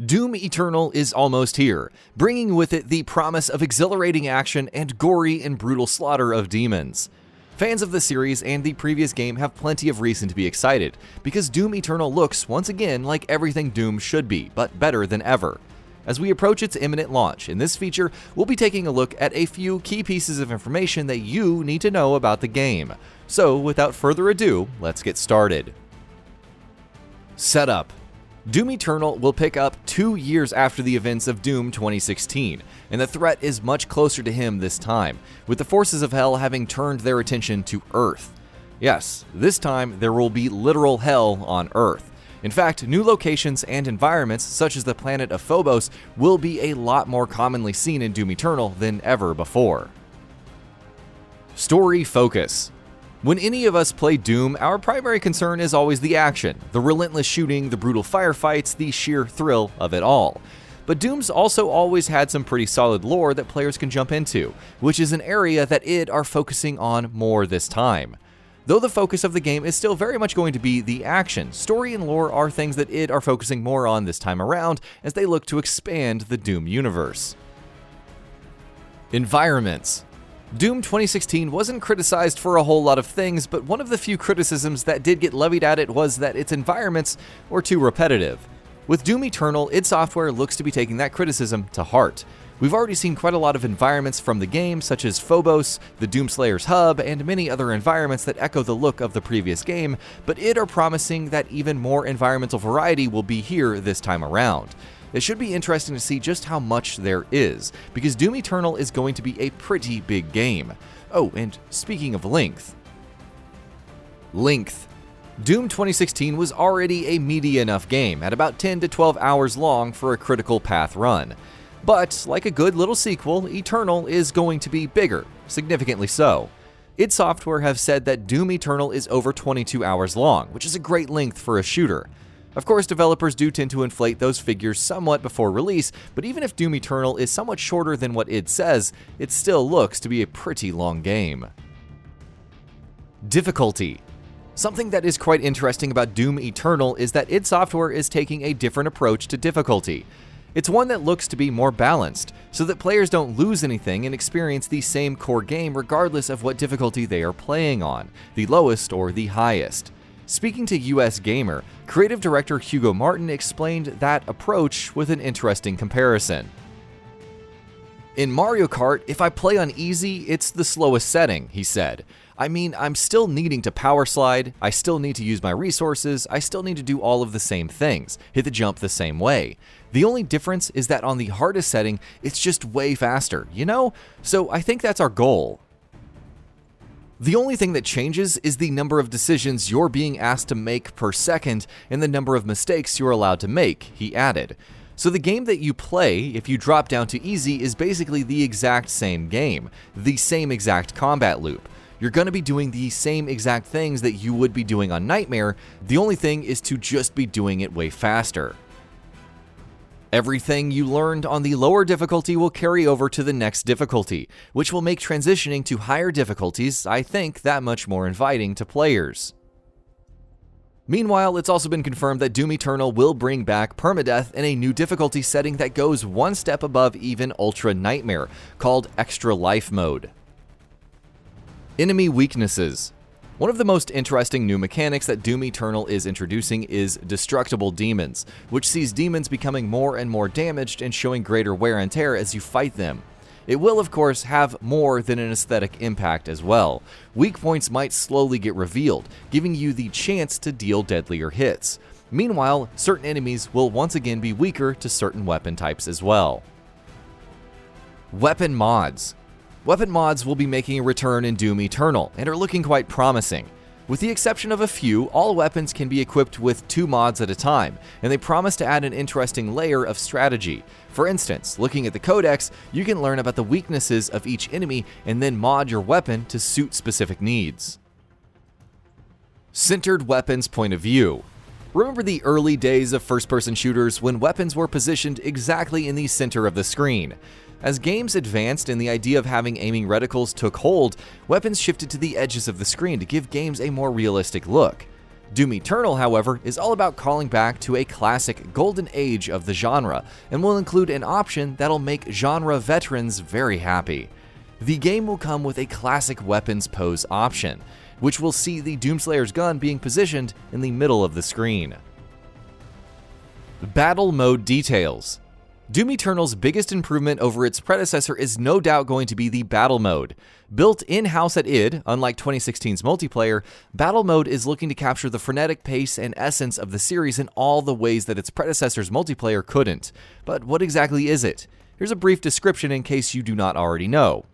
Doom Eternal is almost here, bringing with it the promise of exhilarating action and gory and brutal slaughter of demons. Fans of the series and the previous game have plenty of reason to be excited, because Doom Eternal looks, once again, like everything Doom should be, but better than ever. As we approach its imminent launch, in this feature, we'll be taking a look at a few key pieces of information that you need to know about the game. So, without further ado, let's get started. Setup. Doom Eternal will pick up 2 years after the events of Doom 2016, and the threat is much closer to him this time, with the forces of hell having turned their attention to Earth. Yes, this time there will be literal hell on Earth. In fact, new locations and environments, such as the planet of Phobos, will be a lot more commonly seen in Doom Eternal than ever before. Story focus. When any of us play Doom, our primary concern is always the action, the relentless shooting, the brutal firefights, the sheer thrill of it all. But Doom's also always had some pretty solid lore that players can jump into, which is an area that id are focusing on more this time. Though the focus of the game is still very much going to be the action, story and lore are things that id are focusing more on this time around as they look to expand the Doom universe. Environments. Doom 2016 wasn't criticized for a whole lot of things, but one of the few criticisms that did get levied at it was that its environments were too repetitive. With Doom Eternal, id Software looks to be taking that criticism to heart. We've already seen quite a lot of environments from the game, such as Phobos, the Doomslayer's hub, and many other environments that echo the look of the previous game, but id are promising that even more environmental variety will be here this time around. It should be interesting to see just how much there is, because Doom Eternal is going to be a pretty big game. Oh, and speaking of length. Doom 2016 was already a meaty enough game, at about 10 to 12 hours long for a critical path run. But, like a good little sequel, Eternal is going to be bigger, significantly so. id Software have said that Doom Eternal is over 22 hours long, which is a great length for a shooter. Of course, developers do tend to inflate those figures somewhat before release, but even if Doom Eternal is somewhat shorter than what id says, it still looks to be a pretty long game. Difficulty. Something that is quite interesting about Doom Eternal is that id Software is taking a different approach to difficulty. It's one that looks to be more balanced, so that players don't lose anything and experience the same core game regardless of what difficulty they are playing on, the lowest or the highest. Speaking to US Gamer, creative director Hugo Martin explained that approach with an interesting comparison. In Mario Kart, if I play on easy, it's the slowest setting, he said. I mean, I'm still needing to power slide, I still need to use my resources, I still need to do all of the same things, hit the jump the same way. The only difference is that on the hardest setting, it's just way faster, you know? So I think that's our goal. The only thing that changes is the number of decisions you're being asked to make per second and the number of mistakes you're allowed to make, he added. So the game that you play, if you drop down to easy, is basically the exact same game, the same exact combat loop. You're going to be doing the same exact things that you would be doing on Nightmare, the only thing is to just be doing it way faster. Everything you learned on the lower difficulty will carry over to the next difficulty, which will make transitioning to higher difficulties, I think, that much more inviting to players. Meanwhile, it's also been confirmed that Doom Eternal will bring back permadeath in a new difficulty setting that goes one step above even Ultra Nightmare, called Extra Life Mode. Enemy weaknesses. One of the most interesting new mechanics that Doom Eternal is introducing is destructible demons, which sees demons becoming more and more damaged and showing greater wear and tear as you fight them. It will, of course, have more than an aesthetic impact as well. Weak points might slowly get revealed, giving you the chance to deal deadlier hits. Meanwhile, certain enemies will once again be weaker to certain weapon types as well. Weapon mods. Weapon mods will be making a return in Doom Eternal, and are looking quite promising. With the exception of a few, all weapons can be equipped with 2 mods at a time, and they promise to add an interesting layer of strategy. For instance, looking at the codex, you can learn about the weaknesses of each enemy and then mod your weapon to suit specific needs. Centered weapons point of view. Remember the early days of first-person shooters when weapons were positioned exactly in the center of the screen? As games advanced and the idea of having aiming reticles took hold, weapons shifted to the edges of the screen to give games a more realistic look. Doom Eternal, however, is all about calling back to a classic golden age of the genre, and will include an option that'll make genre veterans very happy. The game will come with a classic weapons pose option, which will see the Doomslayer's gun being positioned in the middle of the screen. Battle Mode Details. Doom Eternal's biggest improvement over its predecessor is no doubt going to be the Battle Mode. Built in-house at id, unlike 2016's multiplayer, Battle Mode is looking to capture the frenetic pace and essence of the series in all the ways that its predecessor's multiplayer couldn't. But what exactly is it? Here's a brief description in case you do not already know.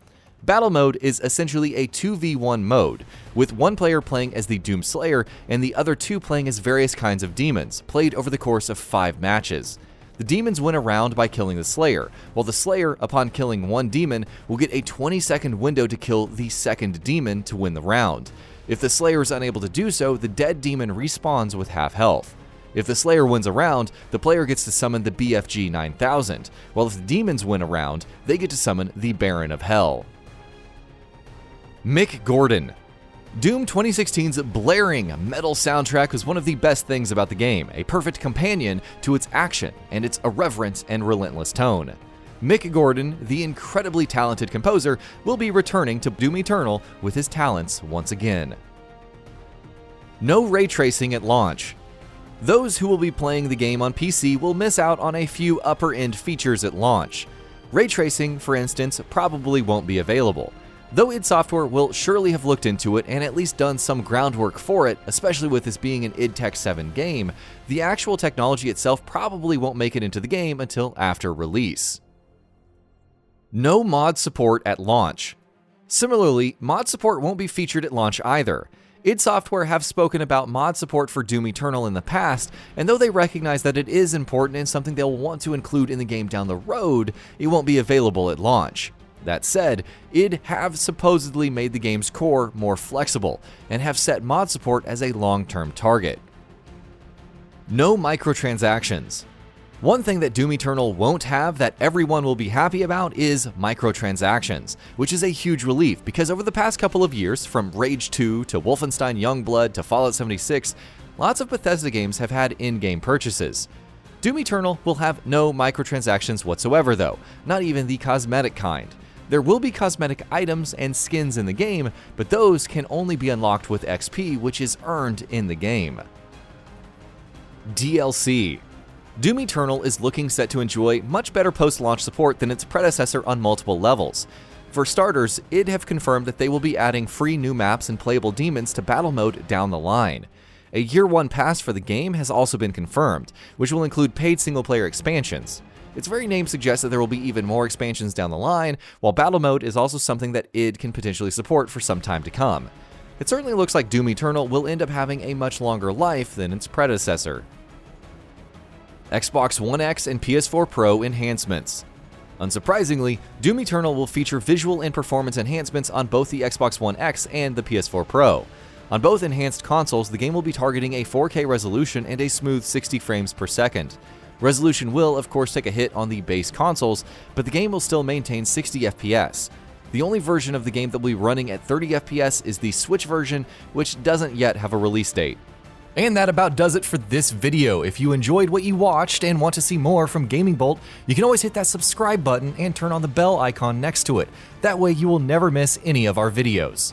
Battle Mode is essentially a 2v1 mode, with one player playing as the Doom Slayer and the other two playing as various kinds of demons, played over the course of 5 matches. The demons win a round by killing the Slayer, while the Slayer, upon killing one demon, will get a 20-second window to kill the second demon to win the round. If the Slayer is unable to do so, the dead demon respawns with half health. If the Slayer wins a round, the player gets to summon the BFG 9000, while if the demons win a round, they get to summon the Baron of Hell. MICK Gordon. Doom 2016's blaring metal soundtrack was one of the best things about the game, a perfect companion to its action and its irreverent and relentless tone. MICK Gordon, the incredibly talented composer, will be returning to Doom Eternal with his talents once again. No ray tracing at launch. Those who will be playing the game on PC will miss out on a few upper-end features at launch. Ray tracing, for instance, probably won't be available. Though id Software will surely have looked into it and at least done some groundwork for it, especially with this being an id Tech 7 game, the actual technology itself probably won't make it into the game until after release. No mod support at launch. Similarly, mod support won't be featured at launch either. id Software have spoken about mod support for Doom Eternal in the past, and though they recognize that it is important and something they'll want to include in the game down the road, it won't be available at launch. That said, id have supposedly made the game's core more flexible, and have set mod support as a long-term target. No microtransactions. One thing that Doom Eternal won't have that everyone will be happy about is microtransactions, which is a huge relief because over the past couple of years, from Rage 2 to Wolfenstein Youngblood to Fallout 76, lots of Bethesda games have had in-game purchases. Doom Eternal will have no microtransactions whatsoever though, not even the cosmetic kind. There will be cosmetic items and skins in the game, but those can only be unlocked with XP, which is earned in the game. DLC. Doom Eternal is looking set to enjoy much better post-launch support than its predecessor on multiple levels. For starters, id have confirmed that they will be adding free new maps and playable demons to battle mode down the line. A Year 1 pass for the game has also been confirmed, which will include paid single-player expansions. Its very name suggests that there will be even more expansions down the line, while battle mode is also something that id can potentially support for some time to come. It certainly looks like Doom Eternal will end up having a much longer life than its predecessor. Xbox One X and PS4 Pro enhancements. Unsurprisingly, Doom Eternal will feature visual and performance enhancements on both the Xbox One X and the PS4 Pro. On both enhanced consoles, the game will be targeting a 4K resolution and a smooth 60 frames per second. Resolution will, of course, take a hit on the base consoles, but the game will still maintain 60 FPS. The only version of the game that will be running at 30 FPS is the Switch version, which doesn't yet have a release date. And that about does it for this video. If you enjoyed what you watched and want to see more from Gaming Bolt, you can always hit that subscribe button and turn on the bell icon next to it. That way you will never miss any of our videos.